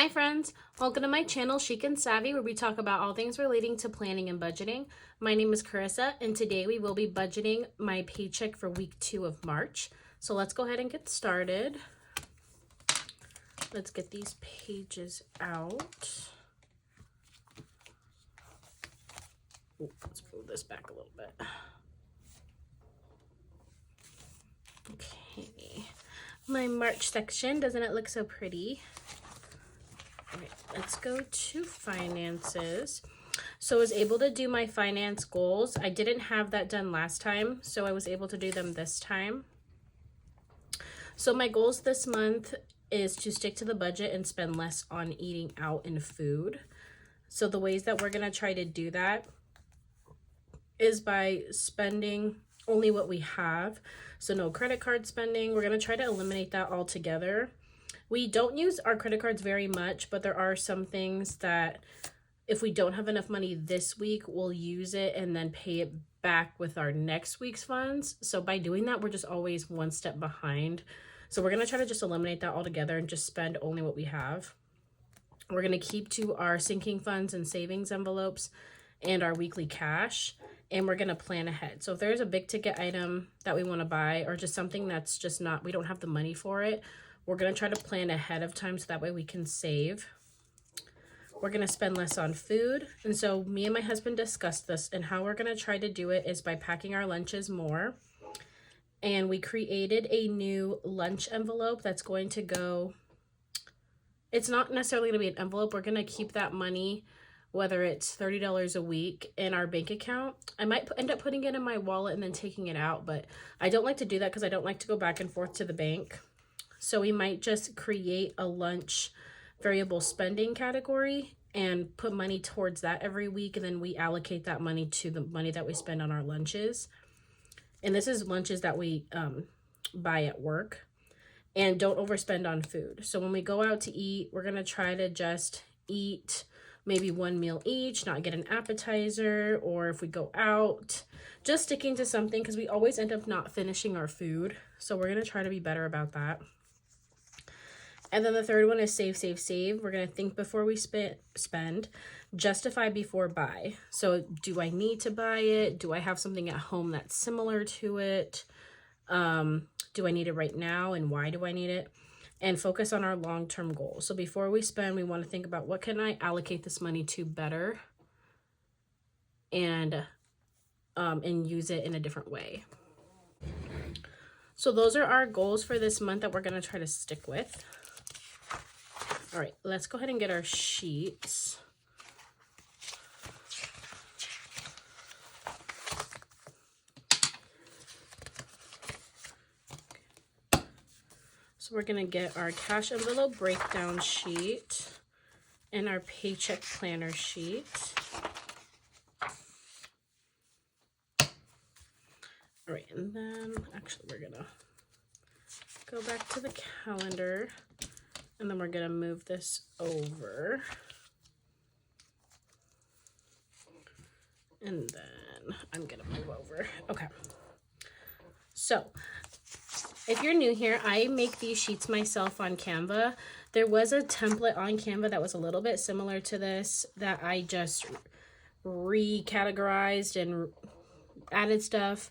Hi friends, welcome to my channel Chic and Savvy, where we talk about all things relating to planning and budgeting. My name is Carissa, and today we will be budgeting my paycheck for week 2 of March. So let's go ahead and get started. Let's get these pages out. Ooh, let's move this back a little bit. Okay, my March section, doesn't it look so pretty? All right, let's go to finances. So I was able to do my finance goals. I didn't have that done last time, so I was able to do them this time. So my goals this month is to stick to the budget and spend less on eating out and food. So the ways that we're going to try to do that is by spending only what we have. So no credit card spending. We're going to try to eliminate that altogether. We don't use our credit cards very much, but there are some things that if we don't have enough money this week, we'll use it and then pay it back with our next week's funds. So by doing that, we're just always one step behind. So we're going to try to just eliminate that altogether and just spend only what we have. We're going to keep to our sinking funds and savings envelopes and our weekly cash, and we're going to plan ahead. So if there's a big ticket item that we want to buy, or just something that's just not, we don't have the money for it, we're going to try to plan ahead of time so that way we can save. We're going to spend less on food. And so me and my husband discussed this, and how we're going to try to do it is by packing our lunches more. And we created a new lunch envelope that's going to go, it's not necessarily going to be an envelope. We're going to keep that money, whether it's $30 a week, in our bank account. I might end up putting it in my wallet and then taking it out, but I don't like to do that because I don't like to go back and forth to the bank. So we might just create a lunch variable spending category and put money towards that every week, and then we allocate that money to the money that we spend on our lunches. And this is lunches that we buy at work. And don't overspend on food. So when we go out to eat, we're going to try to just eat maybe one meal each, not get an appetizer, or if we go out, just sticking to something, because we always end up not finishing our food. So we're going to try to be better about that. And then the third one is save, save, save. We're going to think before we spend, justify before buy. So do I need to buy it? Do I have something at home that's similar to it? Do I need it right now, and why do I need it? And focus on our long-term goals. So before we spend, we want to think about, what can I allocate this money to better and use it in a different way. So those are our goals for this month that we're going to try to stick with. All right, let's go ahead and get our sheets. So we're going to get our cash envelope breakdown sheet and our paycheck planner sheet. All right, and then actually we're going to go back to the calendar, and then we're going to move this over. And then I'm going to move over. Okay. So if you're new here, I make these sheets myself on Canva. There was a template on Canva that was a little bit similar to this that I just recategorized and added stuff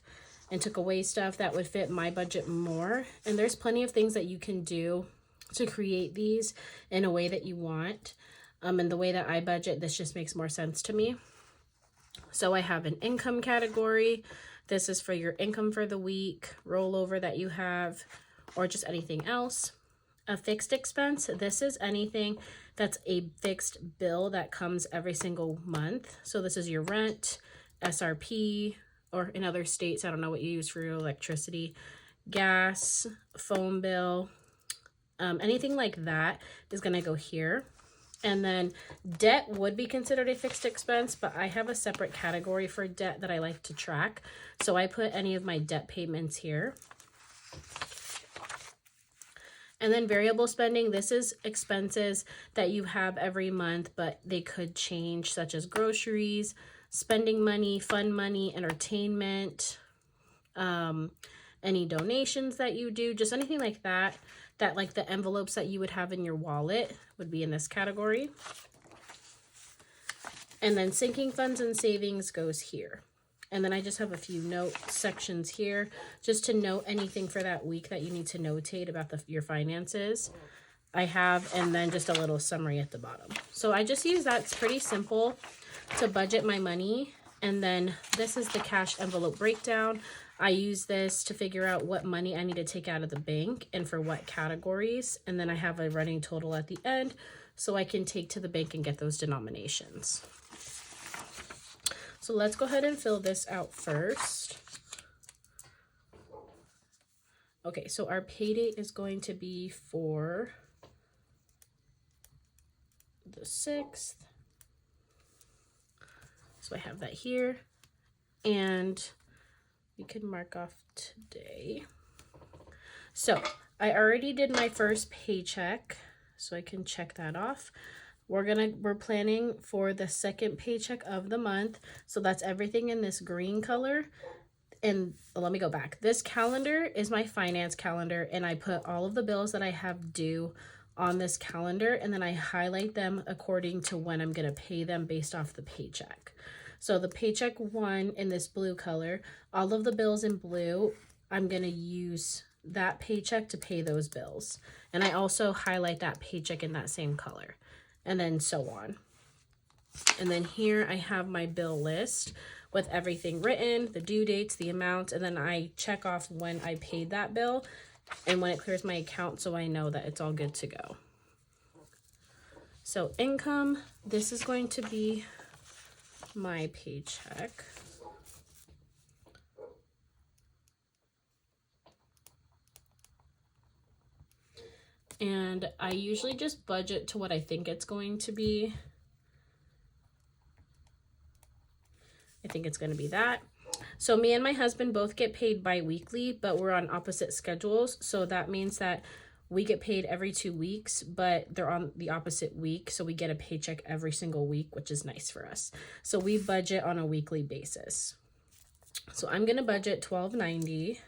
and took away stuff that would fit my budget more. And there's plenty of things that you can do to create these in a way that you want. And the way that I budget, this just makes more sense to me. So I have an income category. This is for your income for the week, rollover that you have, or just anything else. A fixed expense. This is anything that's a fixed bill that comes every single month. So this is your rent, SRP, or in other states, I don't know what you use for your electricity, gas, phone bill, anything like that is going to go here. And then debt would be considered a fixed expense, but I have a separate category for debt that I like to track. So I put any of my debt payments here. And then variable spending, this is expenses that you have every month, but they could change, such as groceries, spending money, fun money, entertainment, any donations that you do, just anything like that that like the envelopes that you would have in your wallet would be in this category. And then sinking funds and savings goes here. And then I just have a few note sections here just to note anything for that week that you need to notate about your finances. I have, and then just a little summary at the bottom. So I just use that. It's pretty simple to budget my money. And then this is the cash envelope breakdown. I use this to figure out what money I need to take out of the bank and for what categories. And then I have a running total at the end so I can take to the bank and get those denominations. So let's go ahead and fill this out first. Okay, so our pay date is going to be for the 6th. So I have that here, and we can mark off today. So I already did my first paycheck, so I can check that off. We're planning for the second paycheck of the month. So that's everything in this green color. And let me go back. This calendar is my finance calendar, and I put all of the bills that I have due on this calendar, and then I highlight them according to when I'm going to pay them based off the paycheck. So the paycheck 1 in this blue color, all of the bills in blue, I'm going to use that paycheck to pay those bills. And I also highlight that paycheck in that same color, and then so on. And then here I have my bill list with everything written, the due dates, the amounts, and then I check off when I paid that bill and when it clears my account so I know that it's all good to go. So income, this is going to be my paycheck. And I usually just budget to what I think it's going to be. I think it's going to be that. So me and my husband both get paid bi-weekly, but we're on opposite schedules. So that means that we get paid every 2 weeks, but they're on the opposite week. So we get a paycheck every single week, which is nice for us. So we budget on a weekly basis. So I'm going to budget $12.90.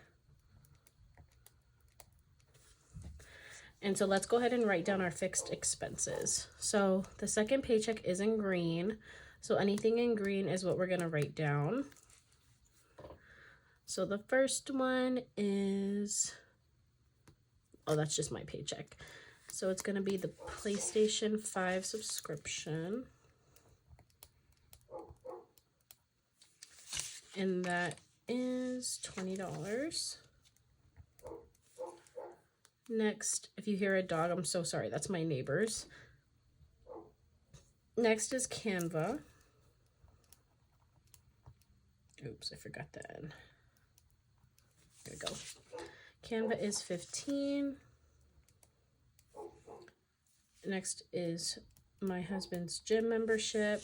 And so let's go ahead and write down our fixed expenses. So the second paycheck is in green. So anything in green is what we're going to write down. So the first one is, oh, that's just my paycheck. So it's going to be the PlayStation 5 subscription. And that is $20. Next, if you hear a dog, I'm so sorry. That's my neighbors. Next is Canva. Oops, I forgot that. There we go. Canva is $15. Next is my husband's gym membership,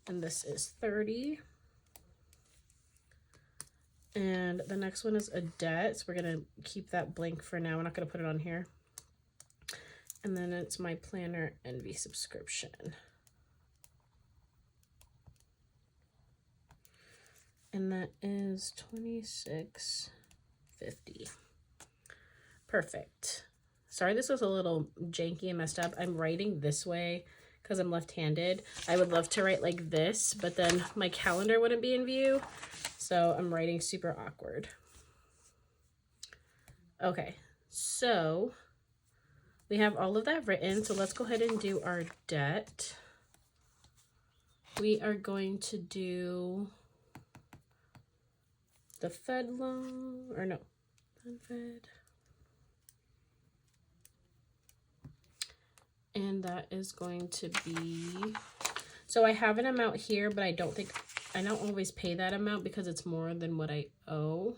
and this is $30. And the next one is a debt, so we're going to keep that blank for now. We're not going to put it on here. And then it's my Planner Envy subscription. And that is $26.50. Perfect. Sorry, this was a little janky and messed up. I'm writing this way because I'm left-handed. I would love to write like this, but then my calendar wouldn't be in view. So I'm writing super awkward. Okay, so we have all of that written. So let's go ahead and do our debt. We are going to do the Fed loan, or no, unfed. And that is going to be, so I have an amount here, but I don't always pay that amount because it's more than what I owe.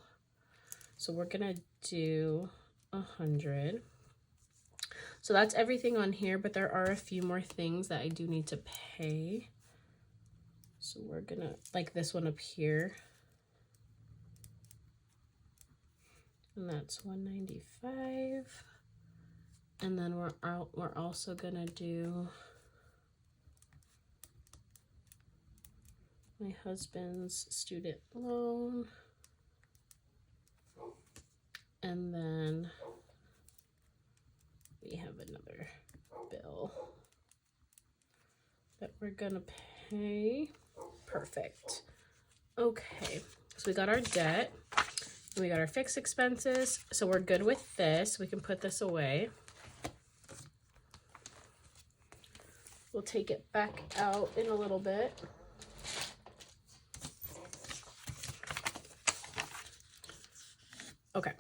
So we're gonna do 100. So that's everything on here, but there are a few more things that I do need to pay. So we're gonna, like this one up here. And that's $195. And then we're also gonna do my husband's student loan. And then We have another bill that we're gonna pay. Perfect. Okay, so we got our debt, and we got our fixed expenses, so we're good with this. We can put this away. We'll take it back out in a little bit. Okay.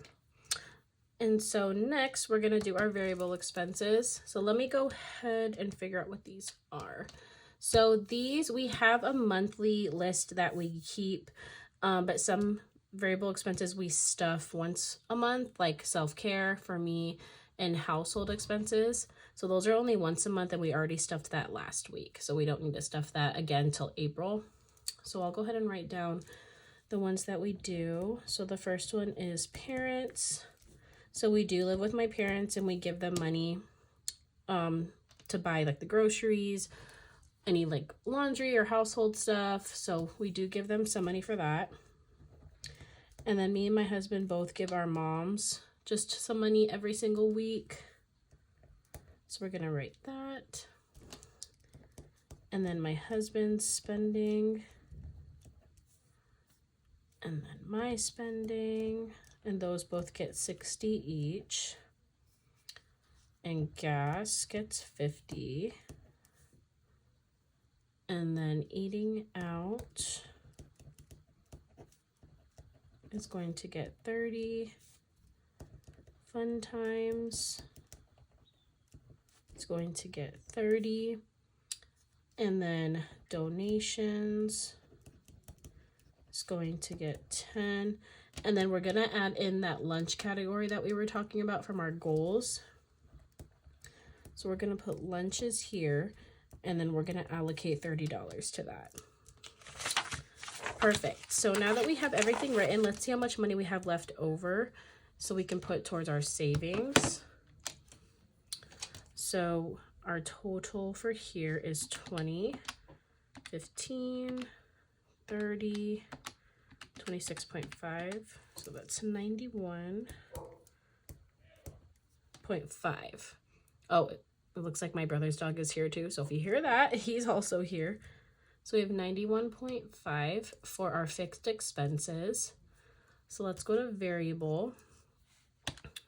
And so next we're gonna do our variable expenses. So let me go ahead and figure out what these are. So these, we have a monthly list that we keep, but some variable expenses we stuff once a month, like self-care for me and household expenses. So those are only once a month, and we already stuffed that last week. So we don't need to stuff that again till April. So I'll go ahead and write down the ones that we do. So the first one is parents. So we do live with my parents, and we give them money to buy like the groceries, any like laundry or household stuff. So we do give them some money for that. And then me and my husband both give our moms just some money every single week. So we're gonna write that. And then my husband's spending. And then my spending. And those both get 60 each. And gas gets 50. And then eating out is going to get 30. Fun times, it's going to get 30. And then donations is going to get 10. And then we're gonna add in that lunch category that we were talking about from our goals. So we're gonna put lunches here, and then we're gonna allocate $30 to that. Perfect. So now that we have everything written, let's see how much money we have left over so we can put towards our savings. So our total for here is 20, 15, 30, 26.5. So that's 91.5. Oh, it looks like my brother's dog is here too. So if you hear that, he's also here. So we have 91.5 for our fixed expenses. So let's go to variable.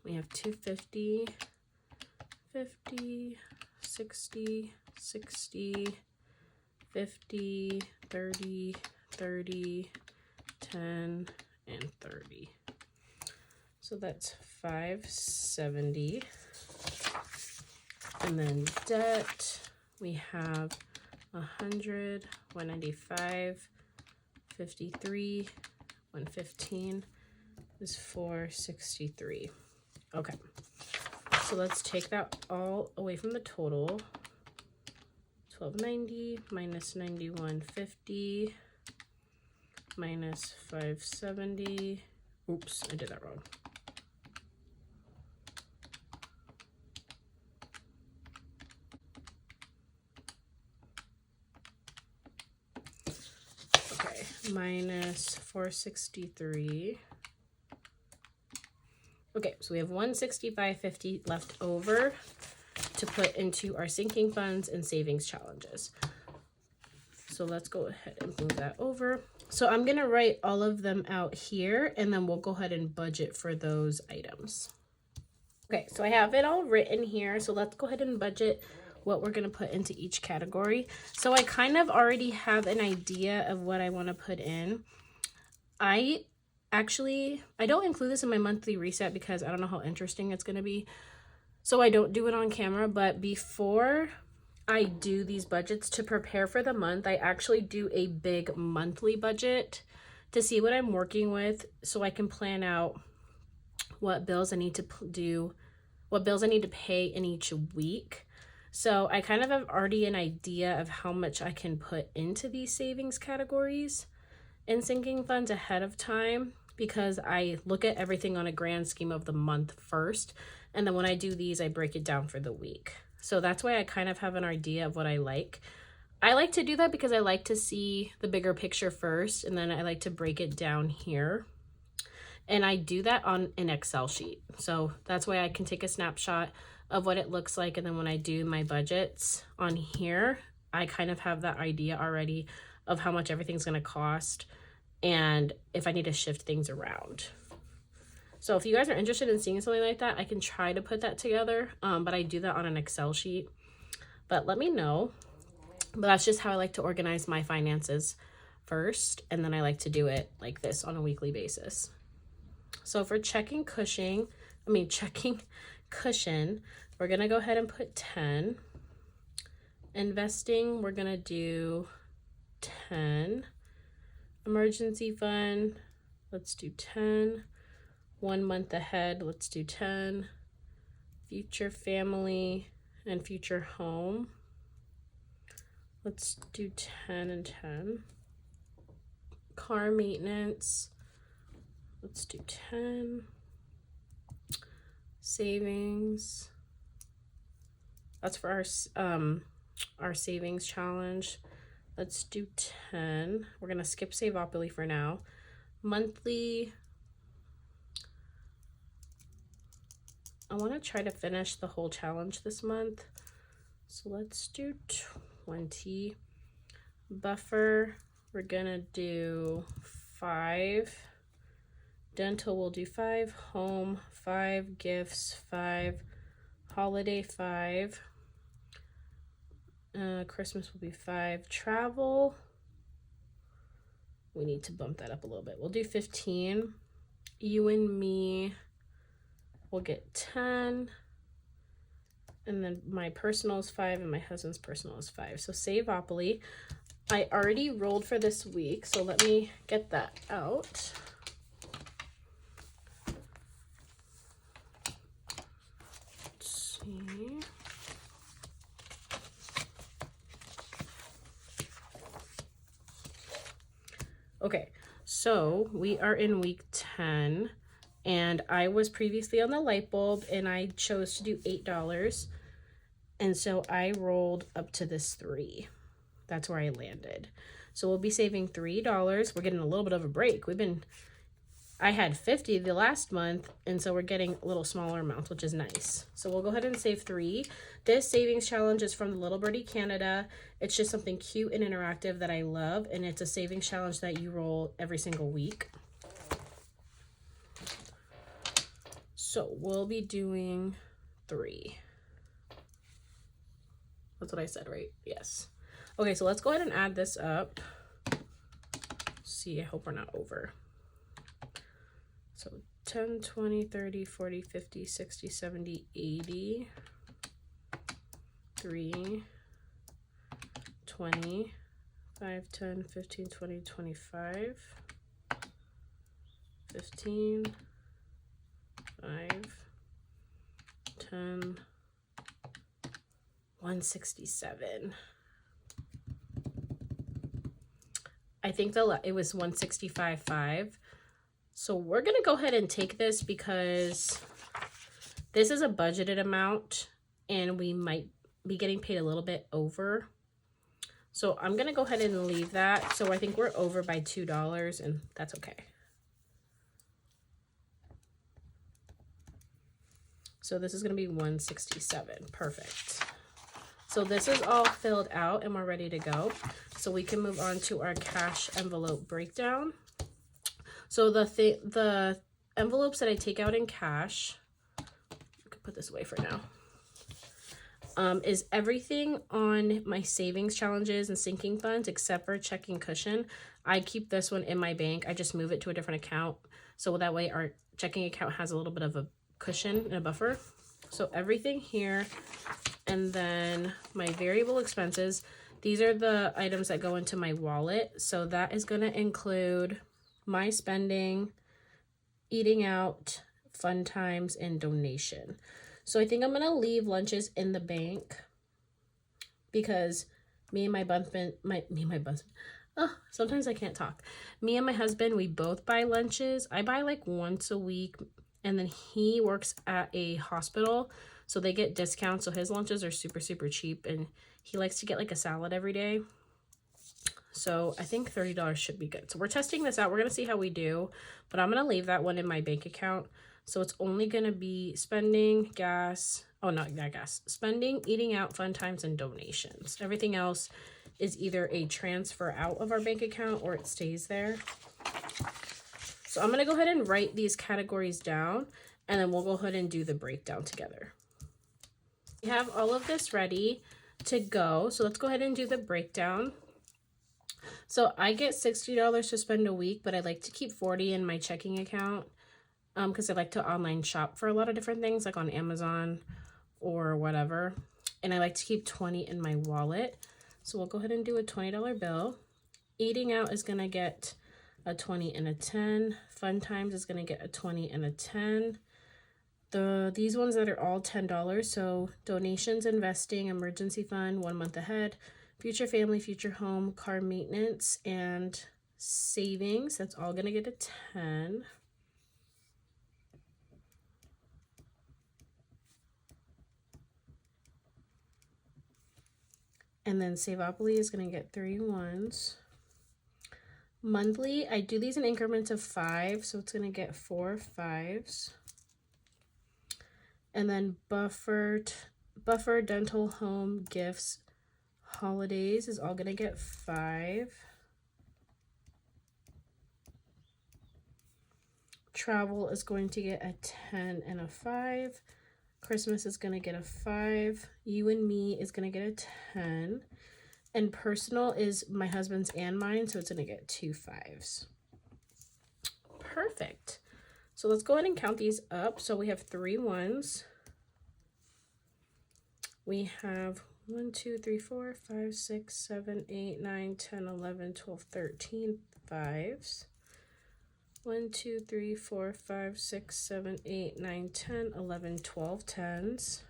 We have 250, 50, 60, 60, 50, 30, 30, 10, and 30. So that's 570. And then debt, we have 100, 195, 53, 115 is 463. Okay, so let's take that all away from the total. 1290 minus 9150 minus 570. Oops, I did that wrong. Okay, minus 463. Okay, so we have 165.50 left over to put into our sinking funds and savings challenges. So let's go ahead and move that over. So I'm gonna write all of them out here, and then we'll go ahead and budget for those items. Okay, so I have it all written here. So let's go ahead and budget what we're gonna put into each category. So I kind of already have an idea of what I wanna put in. I don't include this in my monthly reset because I don't know how interesting it's gonna be. So I don't do it on camera, but before I do these budgets to prepare for the month, I actually do a big monthly budget to see what I'm working with so I can plan out what bills I need to do, what bills I need to pay in each week. So I kind of have already an idea of how much I can put into these savings categories and sinking funds ahead of time because I look at everything on a grand scheme of the month first. And then when I do these, I break it down for the week. So that's why I kind of have an idea of what I like. I like to do that because I like to see the bigger picture first, and then I like to break it down here. And I do that on an Excel sheet. So that's why I can take a snapshot of what it looks like. And then when I do my budgets on here, I kind of have that idea already of how much everything's going to cost and if I need to shift things around. So if you guys are interested in seeing something like that, I can try to put that together, but I do that on an Excel sheet. But let me know. But that's just how I like to organize my finances first, and then I like to do it like this on a weekly basis. So for checking cushion, we're going to go ahead and put 10. Investing, we're going to do 10. Emergency fund, let's do 10. 1 month ahead, let's do 10. Future family and future home, let's do 10 and 10. Car maintenance, let's do 10. Savings, that's for our savings challenge. Let's do 10. We're gonna skip Savopoly for now. Monthly, I want to try to finish the whole challenge this month, so let's do 20. Buffer, we're gonna do 5. Dental, we'll do 5. Home, 5. Gifts, 5. Holiday, 5. Christmas will be 5. Travel, we need to bump that up a little bit. We'll do 15. You and me, we'll get 10. And then my personal is 5 and my husband's personal is 5. So Savopoly, I already rolled for this week, so let me get that out. Let's see. Okay, so we are in week 10, and I was previously on the light bulb, and I chose to do $8, and so I rolled up to this 3. That's where I landed. So we'll be saving $3. We're getting a little bit of a break. I had 50 the last month, and so we're getting a little smaller amounts, which is nice. So we'll go ahead and save 3. This savings challenge is from LittleBirdieCananda. It's just something cute and interactive that I love, and it's a savings challenge that you roll every single week. So we'll be doing 3. That's what I said, right? Yes. Okay, so let's go ahead and add this up. See, I hope we're not over. So 10, 20, 30, 40, 50, 60, 70, 80, 3, 20, 5, 10, 15, 20, 25, 15, 5, 10, 167. I think it was 165.5. So we're going to go ahead and take this because this is a budgeted amount and we might be getting paid a little bit over. So I'm going to go ahead and leave that. So I think we're over by $2 and that's okay. So this is going to be 167. Perfect. So this is all filled out and we're ready to go. So we can move on to our cash envelope breakdown. So the envelopes that I take out in cash, I could put this away for now, is everything on my savings challenges and sinking funds except for checking cushion. I keep this one in my bank. I just move it to a different account. So that way our checking account has a little bit of a cushion and a buffer. So everything here, and then my variable expenses, these are the items that go into my wallet. So that is going to include my spending, eating out, fun times, and donation. So I think I'm going to leave lunches in the bank because me and my husband, sometimes I can't talk. Me and my husband, we both buy lunches. I buy like once a week, and then he works at a hospital, so they get discounts. So his lunches are super, super cheap, and he likes to get like a salad every day. So I think $30 should be good. So we're testing this out. We're going to see how we do, but I'm going to leave that one in my bank account So it's only going to be spending, gas, oh, not gas, spending, eating out, fun times, and donations. Everything else is either a transfer out of our bank account or it stays there. So I'm going to go ahead and write these categories down, and then we'll go ahead and do the breakdown together. We have all of this ready to go. So let's go ahead and do the breakdown. So I get $60 to spend a week, but I like to keep $40 in my checking account because I like to online shop for a lot of different things, like on Amazon or whatever. And I like to keep $20 in my wallet. So we'll go ahead and do a $20 bill. Eating out is going to get a 20 and a 10. Fun times is going to get a 20 and a 10. These ones that are all $10. So donations, investing, emergency fund, 1 month ahead, future family, future home, car maintenance, and savings. That's all going to get a 10. And then Savopoly is going to get 3 ones. Monthly, I do these in increments of 5, so it's going to get 4 5s. And then buffer, dental, home, gifts, holidays is all going to get 5. Travel is going to get a 10 and a 5. Christmas is going to get a 5. You and me is going to get a 10. And personal is my husband's and mine, so it's going to get 2 5s. Perfect. So let's go ahead and count these up. So we have 3 ones. We have 1, 2, 3, 4, 5, 6, 7, 8, 9, 10, 11, 12, 13 5s. 1, 2, 3, 4, 5, 6, 7, 8, 9, 10, 11, 12 10s.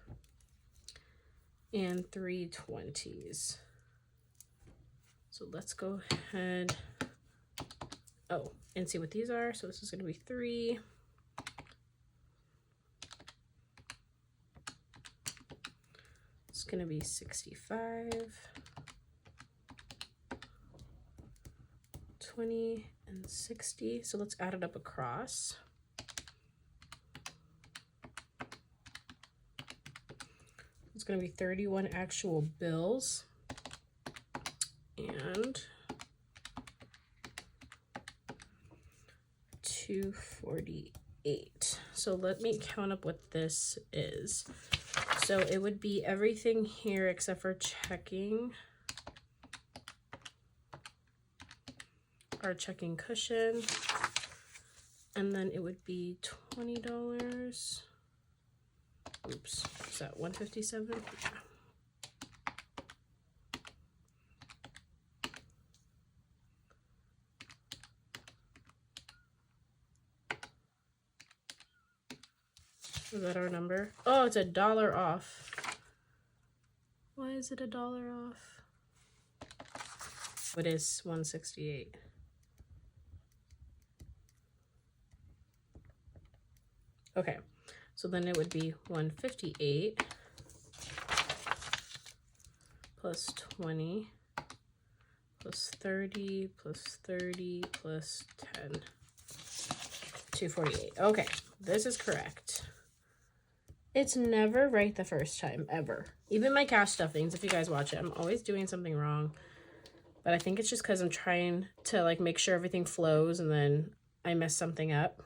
And 3 20s. So let's go ahead, and see what these are. So this is going to be 3. It's going to be 65, 20, and 60. So let's add it up across. It's going to be 31 actual bills. And 248. So let me count up what this is. So it would be everything here except for checking, our checking cushion, and then it would be $20. Oops, is that 157? Yeah. Is that our number? Oh, it's $1 off. Why is it $1 off? It is 168. Okay, so then it would be 158 plus 20 plus 30 plus 30 plus 10. 248. Okay, this is correct. It's never right the first time, ever. Even my cash stuffings, if you guys watch it, I'm always doing something wrong. But I think it's just because I'm trying to like make sure everything flows and then I mess something up.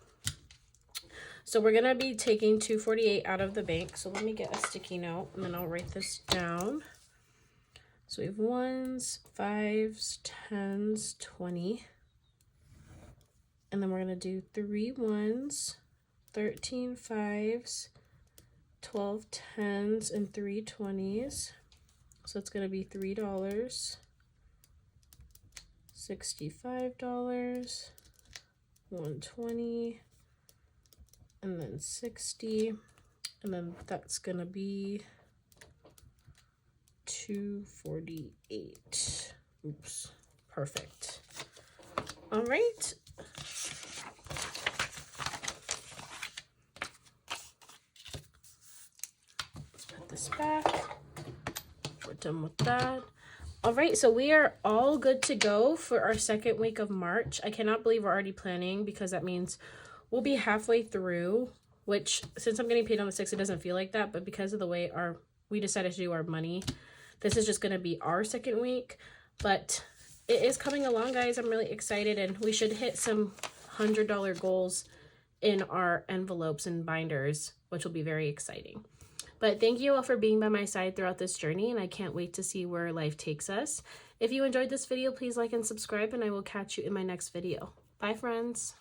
So we're going to be taking 248 out of the bank. So let me get a sticky note and then I'll write this down. So we have 1s, 5s, 10s, 20. And then we're going to do 3 1s, 13 5s, 12 10s, and 3 20s. So it's going to be $3, $65, 120, and then 60, and then that's going to be 248. Oops, perfect. All right. This back. We're done with that. All right, so we are all good to go for our second week of March. I cannot believe we're already planning because that means we'll be halfway through which since I'm getting paid on the 6th, it doesn't feel like that. But because of the way we decided to do our money, this is just going to be our 2nd week. But it is coming along, guys. I'm really excited, and we should hit some $100 goals in our envelopes and binders, which will be very exciting. But thank you all for being by my side throughout this journey, and I can't wait to see where life takes us. If you enjoyed this video, please like and subscribe, and I will catch you in my next video. Bye, friends.